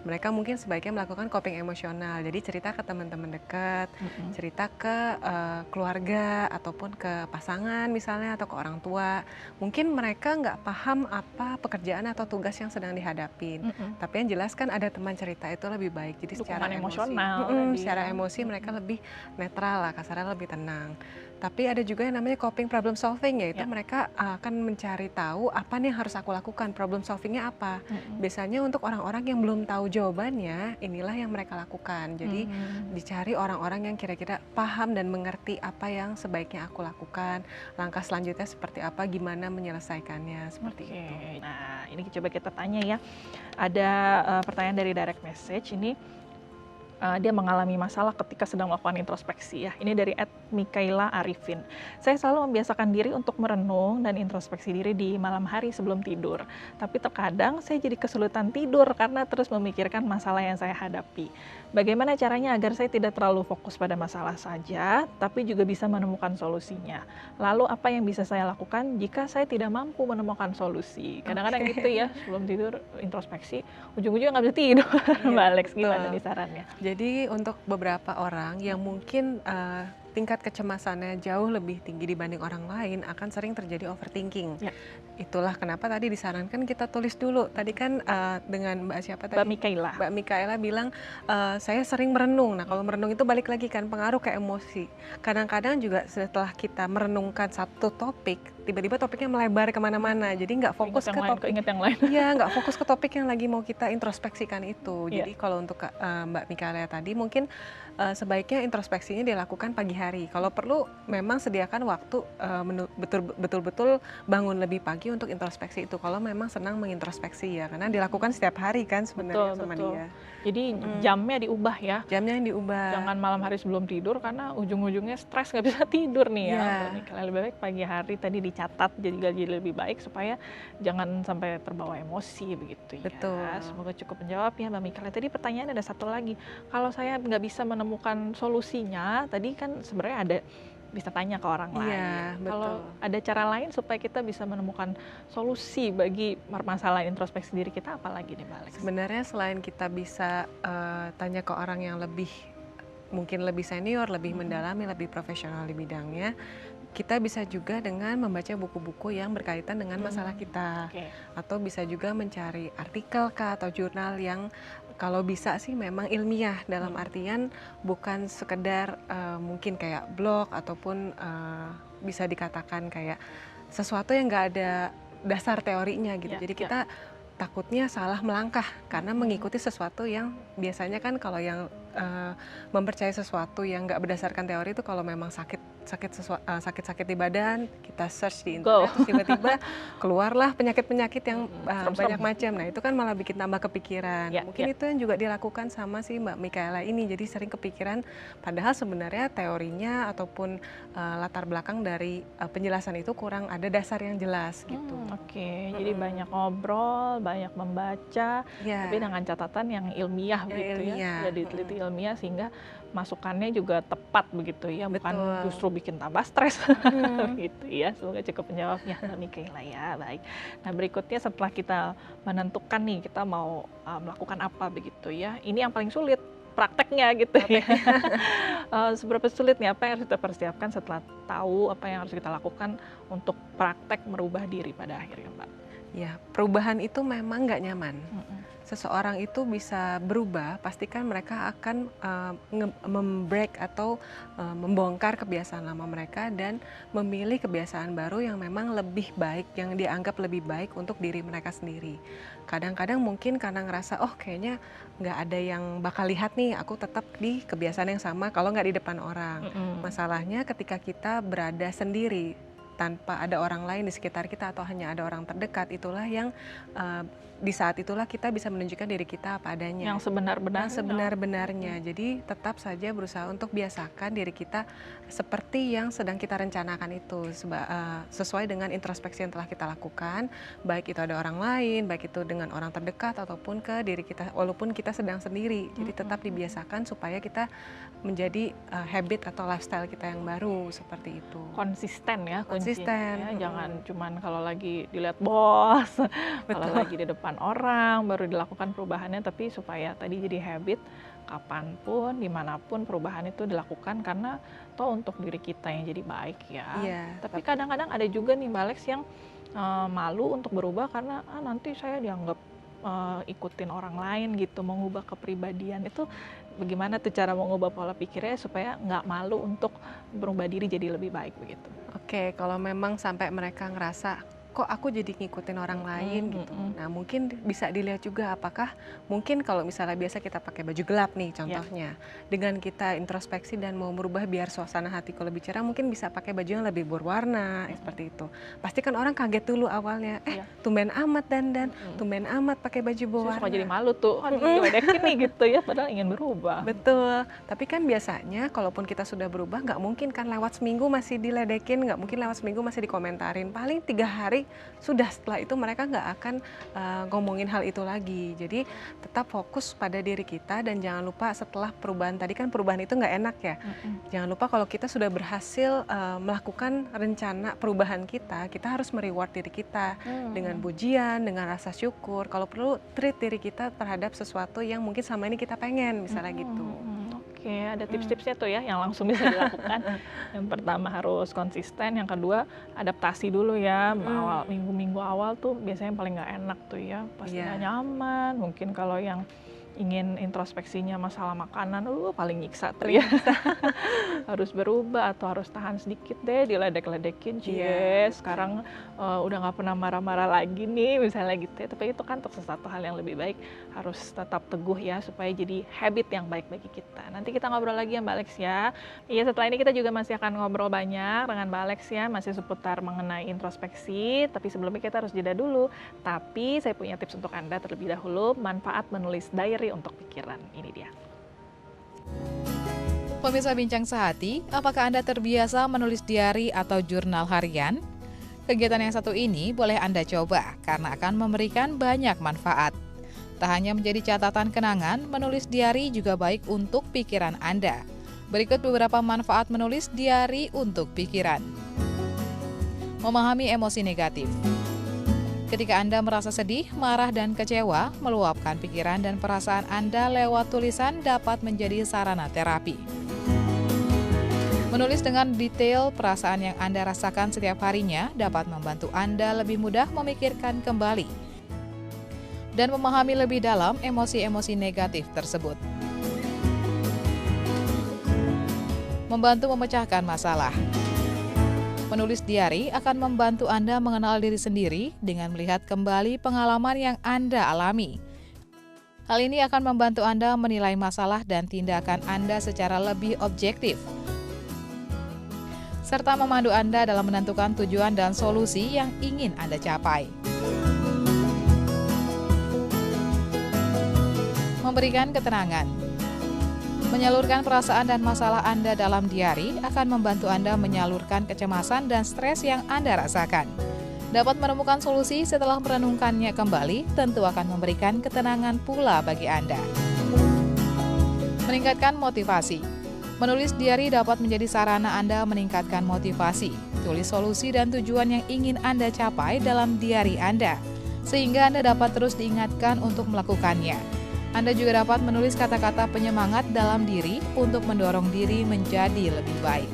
mereka mungkin sebaiknya melakukan coping emosional. Jadi cerita ke teman-teman dekat, cerita ke keluarga ataupun ke pasangan misalnya atau ke orang tua. Mungkin mereka nggak paham apa pekerjaan atau tugas yang sedang dihadapin. Tapi yang jelas kan ada teman cerita itu lebih baik. Jadi secara emosional, secara emosi mereka lebih netral lah, kasarnya lebih tenang. Tapi ada juga yang namanya coping problem solving, yaitu mereka akan mencari tahu apa nih yang harus aku lakukan, problem solvingnya apa. Biasanya untuk orang-orang yang belum tahu jawabannya, inilah yang mereka lakukan. Jadi dicari orang-orang yang kira-kira paham dan mengerti apa yang sebaiknya aku lakukan, langkah selanjutnya seperti apa, gimana menyelesaikannya, seperti itu. Nah, ini coba kita tanya ya. Ada pertanyaan dari direct message ini. Dia mengalami masalah ketika sedang melakukan introspeksi ya. Ini dari @Mikaela Arifin. Saya selalu membiasakan diri untuk merenung dan introspeksi diri di malam hari sebelum tidur. Tapi terkadang saya jadi kesulitan tidur karena terus memikirkan masalah yang saya hadapi. Bagaimana caranya agar saya tidak terlalu fokus pada masalah saja, tapi juga bisa menemukan solusinya? Lalu apa yang bisa saya lakukan jika saya tidak mampu menemukan solusi? Kadang-kadang gitu ya, sebelum tidur introspeksi, ujung-ujungnya nggak bisa tidur. Mbak Alex, gimana nih sarannya? Jadi untuk beberapa orang yang mungkin tingkat kecemasannya jauh lebih tinggi dibanding orang lain akan sering terjadi overthinking. Itulah kenapa tadi disarankan kita tulis dulu. Tadi kan dengan Mbak siapa tadi? Mbak Mikaela. Mbak Mikaela bilang saya sering merenung. Nah kalau merenung itu balik lagi kan pengaruh ke emosi. Kadang-kadang juga setelah kita merenungkan satu topik, tiba-tiba topiknya melebar kemana-mana. Jadi nggak fokus ke topik yang lain. Iya, nggak fokus ke topik yang lagi mau kita introspeksikan itu. Jadi kalau untuk Mbak Mikaela tadi mungkin sebaiknya introspeksinya dilakukan pagi hari. Kalau perlu memang sediakan waktu betul-betul bangun lebih pagi untuk introspeksi itu. Kalau memang senang mengintrospeksi ya, karena dilakukan setiap hari kan sebenarnya sama dia. Jadi jamnya diubah ya. Jamnya yang diubah. Jangan malam hari sebelum tidur karena ujung-ujungnya stres nggak bisa tidur nih ya. Kalau lebih baik pagi hari tadi dicatat jadi lebih baik supaya jangan sampai terbawa emosi begitu ya. Betul. Semoga cukup menjawab ya Mbak Mikaela. Tadi pertanyaan ada satu lagi. Kalau saya nggak bisa menemukan solusinya, tadi kan sebenarnya ada bisa tanya ke orang lain. Kalau ada cara lain supaya kita bisa menemukan solusi bagi permasalahan introspeksi diri kita, apalagi nih Mbak Alex? Sebenarnya selain kita bisa tanya ke orang yang mungkin lebih senior, lebih mendalami, lebih profesional di bidangnya, kita bisa juga dengan membaca buku-buku yang berkaitan dengan masalah kita. Atau bisa juga mencari artikel atau jurnal yang kalau bisa sih memang ilmiah, dalam artian bukan sekedar mungkin kayak blog ataupun bisa dikatakan kayak sesuatu yang nggak ada dasar teorinya gitu. Jadi kita takutnya salah melangkah karena mengikuti sesuatu yang biasanya kan kalau yang mempercayai sesuatu yang nggak berdasarkan teori itu kalau memang sakit-sakit di badan, kita search di internet, terus tiba-tiba keluarlah penyakit-penyakit yang banyak macam. Nah, itu kan malah bikin tambah kepikiran. Mungkin itu yang juga dilakukan sama si Mbak Mikaela ini. Jadi sering kepikiran, padahal sebenarnya teorinya ataupun latar belakang dari penjelasan itu kurang ada dasar yang jelas gitu. Jadi banyak ngobrol, banyak membaca, tapi dengan catatan yang ilmiah begitu ya, sudah diteliti ilmiah sehingga masukannya juga tepat begitu ya, bukan justru bikin tambah stres gitu ya. Semoga cukup menjawabnya Mbak Mikaela ya. Baik. Nah, berikutnya setelah kita menentukan nih kita mau melakukan apa begitu ya, ini yang paling sulit prakteknya gitu ya. Seberapa sulit nih, apa yang harus kita persiapkan setelah tahu apa yang harus kita lakukan untuk praktek merubah diri pada akhirnya, Mbak? Ya, perubahan itu memang nggak nyaman. Seseorang itu bisa berubah, pastikan mereka akan membreak atau membongkar kebiasaan lama mereka dan memilih kebiasaan baru yang memang lebih baik, yang dianggap lebih baik untuk diri mereka sendiri. Kadang-kadang mungkin karena ngerasa, oh kayaknya nggak ada yang bakal lihat nih, aku tetap di kebiasaan yang sama kalau nggak di depan orang. Masalahnya ketika kita berada sendiri, tanpa ada orang lain di sekitar kita atau hanya ada orang terdekat, itulah yang di saat itulah kita bisa menunjukkan diri kita apa adanya. Yang sebenar-benarnya. Jadi tetap saja berusaha untuk biasakan diri kita seperti yang sedang kita rencanakan itu, sesuai dengan introspeksi yang telah kita lakukan, baik itu ada orang lain, baik itu dengan orang terdekat ataupun ke diri kita, walaupun kita sedang sendiri. Jadi tetap dibiasakan supaya kita menjadi habit atau lifestyle kita yang baru, seperti itu. Konsisten ya, konsisten. Ya. Jangan cuman kalau lagi dilihat bos, kalau lagi di depan orang baru dilakukan perubahannya, tapi supaya tadi jadi habit, kapanpun, dimanapun perubahan itu dilakukan karena toh untuk diri kita yang jadi baik ya. Tapi kadang-kadang ada juga nih Mbak Alex yang malu untuk berubah karena nanti saya dianggap ikutin orang lain gitu, mengubah kepribadian. Itu bagaimana tuh cara mengubah pola pikirnya supaya nggak malu untuk berubah diri jadi lebih baik begitu? Oke, kalau memang sampai mereka ngerasa kok aku jadi ngikutin orang lain gitu. Nah, mungkin bisa dilihat juga apakah mungkin kalau misalnya biasa kita pakai baju gelap nih contohnya. Dengan kita introspeksi dan mau merubah biar suasana hatiku lebih cerah, mungkin bisa pakai baju yang lebih berwarna seperti itu. Pasti kan orang kaget dulu awalnya, tumben amat dandan, tumben amat pakai baju berwarna. Suka jadi malu tuh, diledekin nih gitu ya, padahal ingin berubah. Betul, tapi kan biasanya kalaupun kita sudah berubah, nggak mungkin kan lewat seminggu masih diledekin, nggak mungkin lewat seminggu masih dikomentarin. Paling 3 hari sudah, setelah itu mereka nggak akan ngomongin hal itu lagi. Jadi tetap fokus pada diri kita dan jangan lupa setelah perubahan tadi, kan perubahan itu nggak enak ya. Jangan lupa kalau kita sudah berhasil melakukan rencana perubahan kita harus mereward diri kita dengan pujian, dengan rasa syukur. Kalau perlu treat diri kita terhadap sesuatu yang mungkin sama ini kita pengen, misalnya gitu. Oke, ada tips-tipsnya tuh ya yang langsung bisa dilakukan. Yang pertama harus konsisten, yang kedua adaptasi dulu ya. Minggu-minggu awal tuh biasanya paling nggak enak tuh ya, pasti nggak nyaman. Mungkin kalau yang ingin introspeksinya masalah makanan, paling nyiksa tuh ya. Harus berubah atau harus tahan sedikit deh, diledek-ledekin. Sekarang udah nggak pernah marah-marah lagi nih, misalnya gitu ya. Tapi itu kan untuk sesuatu hal yang lebih baik, harus tetap teguh ya, supaya jadi habit yang baik bagi kita. Nanti kita ngobrol lagi ya Mbak Alex ya. Iya, setelah ini kita juga masih akan ngobrol banyak dengan Mbak Alex ya, masih seputar mengenai introspeksi. Tapi sebelumnya kita harus jeda dulu. Tapi saya punya tips untuk Anda terlebih dahulu, manfaat menulis diary untuk pikiran. Ini dia. Pemirsa Bincang Sehati, apakah Anda terbiasa menulis diary atau jurnal harian? Kegiatan yang satu ini boleh Anda coba karena akan memberikan banyak manfaat. Tak hanya menjadi catatan kenangan, menulis diary juga baik untuk pikiran Anda. Berikut beberapa manfaat menulis diary untuk pikiran. Memahami emosi negatif. Ketika Anda merasa sedih, marah, dan kecewa, meluapkan pikiran dan perasaan Anda lewat tulisan dapat menjadi sarana terapi. Menulis dengan detail perasaan yang Anda rasakan setiap harinya dapat membantu Anda lebih mudah memikirkan kembali dan memahami lebih dalam emosi-emosi negatif tersebut. Membantu memecahkan masalah. Menulis diary akan membantu Anda mengenal diri sendiri dengan melihat kembali pengalaman yang Anda alami. Hal ini akan membantu Anda menilai masalah dan tindakan Anda secara lebih objektif, serta memandu Anda dalam menentukan tujuan dan solusi yang ingin Anda capai. Memberikan ketenangan. Menyalurkan perasaan dan masalah Anda dalam diari akan membantu Anda menyalurkan kecemasan dan stres yang Anda rasakan. Dapat menemukan solusi setelah merenungkannya kembali, tentu akan memberikan ketenangan pula bagi Anda. Meningkatkan motivasi. Menulis diari dapat menjadi sarana Anda meningkatkan motivasi. Tulis solusi dan tujuan yang ingin Anda capai dalam diari Anda, sehingga Anda dapat terus diingatkan untuk melakukannya. Anda juga dapat menulis kata-kata penyemangat dalam diri untuk mendorong diri menjadi lebih baik.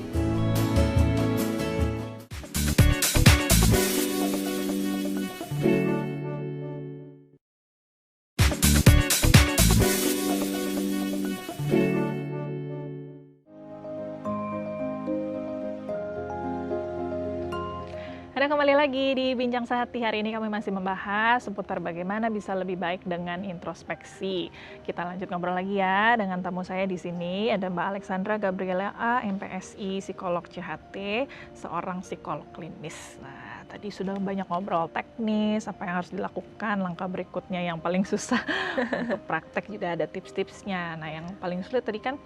Ada kembali lagi di Bincang Sehati. Hari ini kami masih membahas seputar bagaimana bisa lebih baik dengan introspeksi. Kita lanjut ngobrol lagi ya dengan tamu saya di sini. Ada Mbak Alexandra Gabriela A, MPSI, psikolog CHT, seorang psikolog klinis. Nah, tadi sudah banyak ngobrol teknis, apa yang harus dilakukan, langkah berikutnya yang paling susah. Untuk praktek juga ada tips-tipsnya. Nah, yang paling sulit tadi kan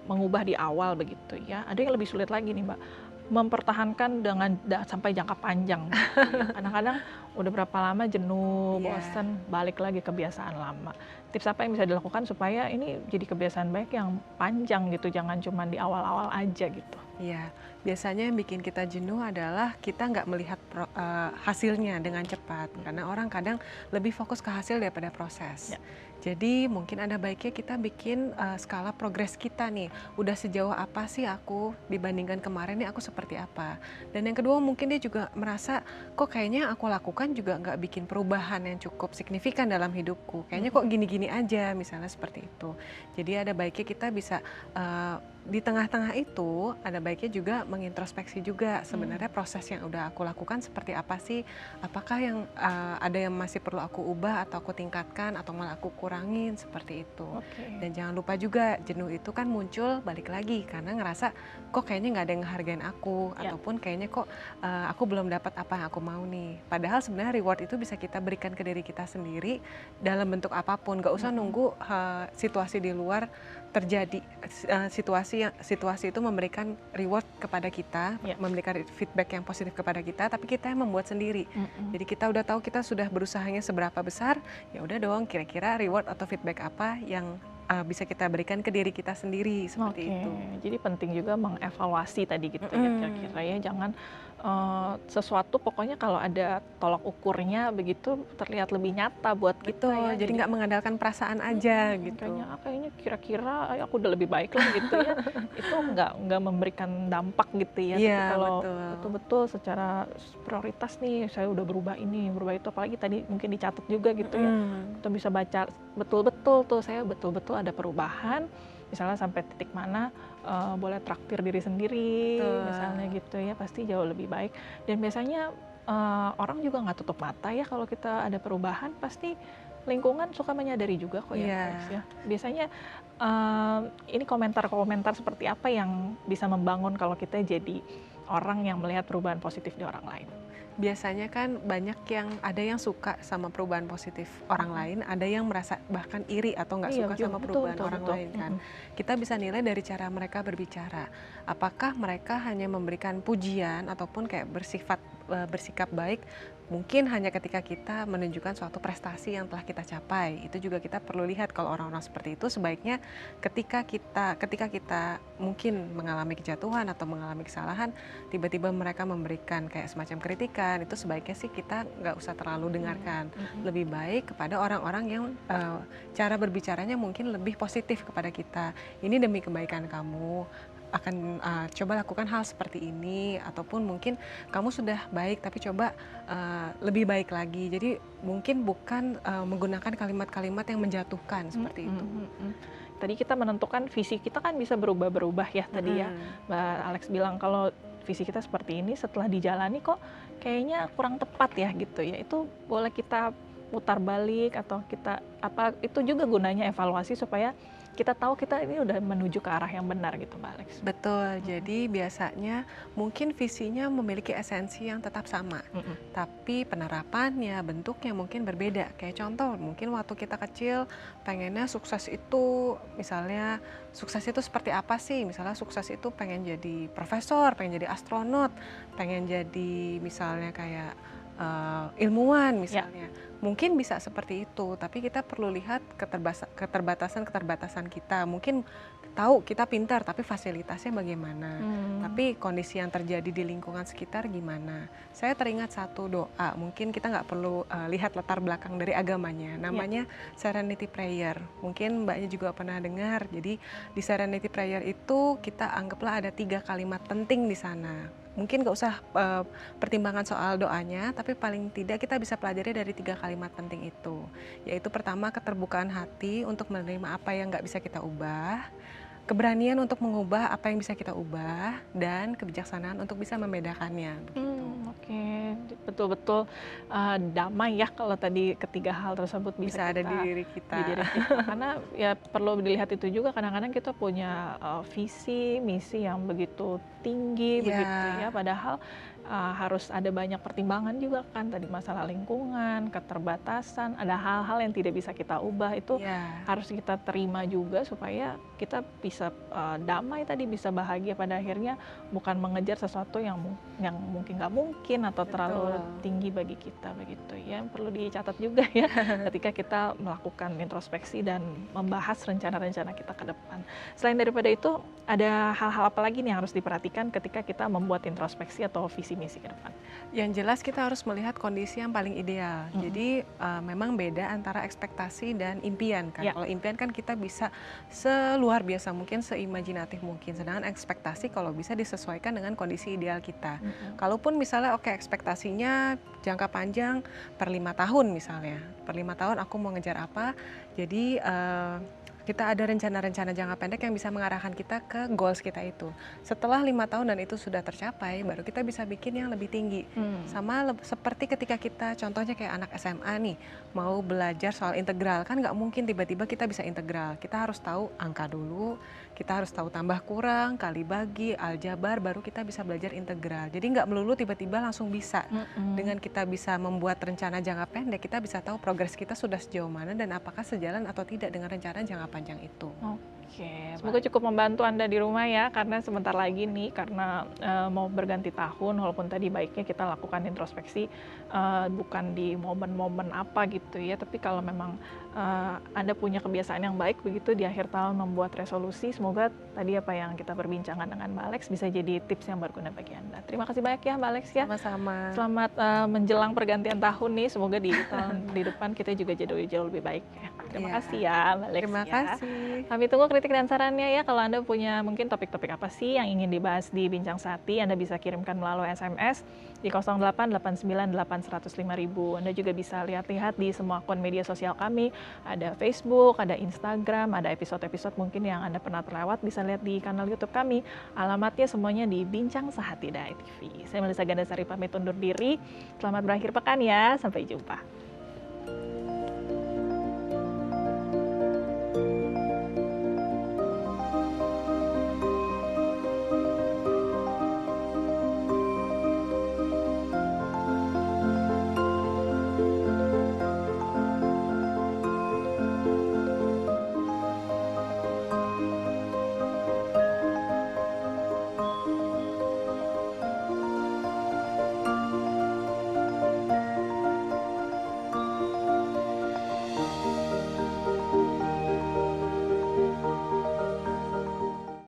mengubah di awal begitu ya. Ada yang lebih sulit lagi nih Mbak, mempertahankan dengan sampai jangka panjang. Kadang-kadang udah berapa lama jenuh, bosan, balik lagi kebiasaan lama. Tips apa yang bisa dilakukan supaya ini jadi kebiasaan baik yang panjang gitu, jangan cuma di awal-awal aja gitu. Iya, biasanya yang bikin kita jenuh adalah kita nggak melihat hasilnya dengan cepat, karena orang kadang lebih fokus ke hasil daripada proses. Jadi mungkin ada baiknya kita bikin skala progres kita nih, udah sejauh apa sih aku dibandingkan kemarin nih aku seperti apa. Dan yang kedua mungkin dia juga merasa kok kayaknya aku lakukan juga nggak bikin perubahan yang cukup signifikan dalam hidupku. Kayaknya kok gini-gini aja, misalnya seperti itu. Jadi ada baiknya kita bisa di tengah-tengah itu ada baiknya juga mengintrospeksi juga sebenarnya proses yang udah aku lakukan seperti apa sih, apakah yang ada yang masih perlu aku ubah atau aku tingkatkan atau malah aku kurangin seperti itu. Dan jangan lupa juga jenuh itu kan muncul balik lagi karena ngerasa kok kayaknya nggak ada yang ngehargain aku ataupun kayaknya kok aku belum dapat apa yang aku mau nih. Padahal sebenarnya reward itu bisa kita berikan ke diri kita sendiri dalam bentuk apapun, nggak usah nunggu situasi di luar terjadi, situasi itu memberikan reward kepada kita, memberikan feedback yang positif kepada kita, tapi kita yang membuat sendiri. Jadi kita udah tahu kita sudah berusahanya seberapa besar, ya udah dong kira-kira reward atau feedback apa yang bisa kita berikan ke diri kita sendiri seperti itu. Jadi penting juga mengevaluasi tadi gitu ya, kira-kira ya, jangan sesuatu pokoknya kalau ada tolak ukurnya begitu terlihat lebih nyata buat kita ya. Jadi nggak mengandalkan perasaan aja gitu. Kayaknya kira-kira aku udah lebih baik lah gitu ya. Itu nggak memberikan dampak gitu ya. Tapi kalau betul-betul secara prioritas nih saya udah berubah ini, berubah itu, apalagi tadi mungkin dicatat juga gitu ya. Kita bisa baca betul-betul tuh saya betul-betul ada perubahan. Misalnya sampai titik mana boleh traktir diri sendiri, misalnya gitu ya, pasti jauh lebih baik. Dan biasanya orang juga nggak tutup mata ya kalau kita ada perubahan, pasti lingkungan suka menyadari juga kok ya. Biasanya ini komentar-komentar seperti apa yang bisa membangun kalau kita jadi orang yang melihat perubahan positif di orang lain? Biasanya kan banyak yang ada yang suka sama perubahan positif orang lain, ada yang merasa bahkan iri atau nggak suka sama perubahan orang lain kan. Kita bisa nilai dari cara mereka berbicara. Apakah mereka hanya memberikan pujian ataupun kayak bersikap baik mungkin hanya ketika kita menunjukkan suatu prestasi yang telah kita capai. Itu juga kita perlu lihat kalau orang-orang seperti itu sebaiknya ketika kita mungkin mengalami kejatuhan atau mengalami kesalahan, tiba-tiba mereka memberikan kayak semacam kritikan, itu sebaiknya sih kita nggak usah terlalu dengarkan. Lebih baik kepada orang-orang yang cara berbicaranya mungkin lebih positif kepada kita. Ini demi kebaikan kamu, akan coba lakukan hal seperti ini, ataupun mungkin kamu sudah baik tapi coba lebih baik lagi. Jadi mungkin bukan menggunakan kalimat-kalimat yang menjatuhkan seperti itu. Tadi kita menentukan visi kita kan bisa berubah-berubah ya tadi ya. Mbak Alex bilang kalau visi kita seperti ini setelah dijalani kok kayaknya kurang tepat ya gitu ya. Itu boleh kita putar balik atau kita apa itu juga gunanya evaluasi supaya kita tahu kita ini udah menuju ke arah yang benar gitu Mbak Alex. Betul, jadi biasanya mungkin visinya memiliki esensi yang tetap sama, tapi penerapannya, bentuknya mungkin berbeda. Kayak contoh, mungkin waktu kita kecil pengennya sukses itu, misalnya sukses itu seperti apa sih? Misalnya sukses itu pengen jadi profesor, pengen jadi astronot, pengen jadi misalnya kayak ilmuwan misalnya. Mungkin bisa seperti itu, tapi kita perlu lihat keterbatasan kita. Mungkin tahu kita pintar, tapi fasilitasnya bagaimana, tapi kondisi yang terjadi di lingkungan sekitar gimana. Saya teringat satu doa, mungkin kita nggak perlu lihat latar belakang dari agamanya, namanya Serenity Prayer. Mungkin Mbaknya juga pernah dengar. Jadi di Serenity Prayer itu kita anggaplah ada 3 kalimat penting di sana. Mungkin nggak usah pertimbangan soal doanya, tapi paling tidak kita bisa pelajari dari 3 kalimat penting itu. Yaitu pertama, keterbukaan hati untuk menerima apa yang nggak bisa kita ubah, keberanian untuk mengubah apa yang bisa kita ubah, dan kebijaksanaan untuk bisa membedakannya. Oke, betul-betul damai ya kalau tadi ketiga hal tersebut bisa ada di diri kita. Karena ya perlu dilihat itu juga, kadang-kadang kita punya visi, misi yang begitu tinggi begitu ya, padahal harus ada banyak pertimbangan juga kan, tadi masalah lingkungan, keterbatasan, ada hal-hal yang tidak bisa kita ubah, itu harus kita terima juga supaya kita bisa damai tadi, bisa bahagia pada akhirnya, bukan mengejar sesuatu yang mungkin nggak mungkin atau terlalu tinggi bagi kita begitu ya. Perlu dicatat juga ya ketika kita melakukan introspeksi dan membahas rencana-rencana kita ke depan. Selain daripada itu, ada hal-hal apa lagi nih yang harus diperhatikan ketika kita membuat introspeksi atau visi misi ke depan? Yang jelas kita harus melihat kondisi yang paling ideal. Jadi memang beda antara ekspektasi dan impian kan. Kalau impian kan kita bisa seluar biasa mungkin, seimajinatif mungkin. Sedangkan ekspektasi kalau bisa disesuaikan dengan kondisi ideal kita. Kalaupun misalnya ekspektasinya jangka panjang per 5 tahun misalnya. Per 5 tahun aku mau ngejar apa. Jadi kita ada rencana-rencana jangka pendek yang bisa mengarahkan kita ke goals kita itu. Setelah 5 tahun dan itu sudah tercapai, baru kita bisa bikin yang lebih tinggi. Sama seperti ketika kita, contohnya kayak anak SMA nih, mau belajar soal integral, kan nggak mungkin tiba-tiba kita bisa integral. Kita harus tahu angka dulu, kita harus tahu tambah kurang, kali bagi, aljabar, baru kita bisa belajar integral. Jadi nggak melulu tiba-tiba langsung bisa. Dengan kita bisa membuat rencana jangka pendek, kita bisa tahu progres kita sudah sejauh mana dan apakah sejalan atau tidak dengan rencana jangka panjang itu. Oke, semoga cukup membantu Anda di rumah ya, karena sebentar lagi nih, karena mau berganti tahun, walaupun tadi baiknya kita lakukan introspeksi bukan di momen-momen apa gitu ya, tapi kalau memang Anda punya kebiasaan yang baik begitu di akhir tahun membuat resolusi, semoga tadi apa yang kita perbincangkan dengan Mbak Alex bisa jadi tips yang berguna bagi Anda. Terima kasih banyak ya Mbak Alex ya. Sama-sama. Selamat menjelang pergantian tahun nih, semoga di tahun di depan kita juga jauh lebih baik ya. Terima kasih ya Mbak Alex. Terima kasih. Kami tunggu kritik dan sarannya ya. Kalau Anda punya mungkin topik-topik apa sih yang ingin dibahas di Bincang Sehati, Anda bisa kirimkan melalui SMS di 08898105.000. Anda juga bisa lihat-lihat di semua akun media sosial kami. Ada Facebook, ada Instagram, ada episode-episode mungkin yang Anda pernah terlewat, bisa lihat di kanal YouTube kami. Alamatnya semuanya di Bincang Sehati Dai TV. Saya Melisa Gandasari pamit undur diri. Selamat berakhir pekan ya. Sampai jumpa.